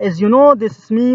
As you know, this is me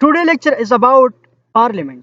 Today lecture is about parliament.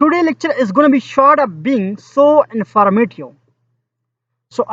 Today lecture is going to be short of being so informative.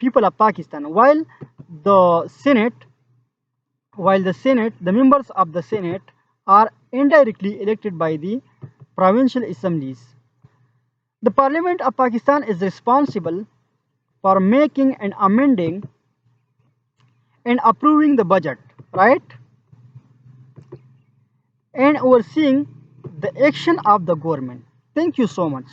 people of Pakistan, while the Senate, the members of the Senate are indirectly elected by the provincial assemblies. The Parliament of Pakistan is responsible for making and amending and approving the budget, right? And overseeing the action of the government. Thank you so much.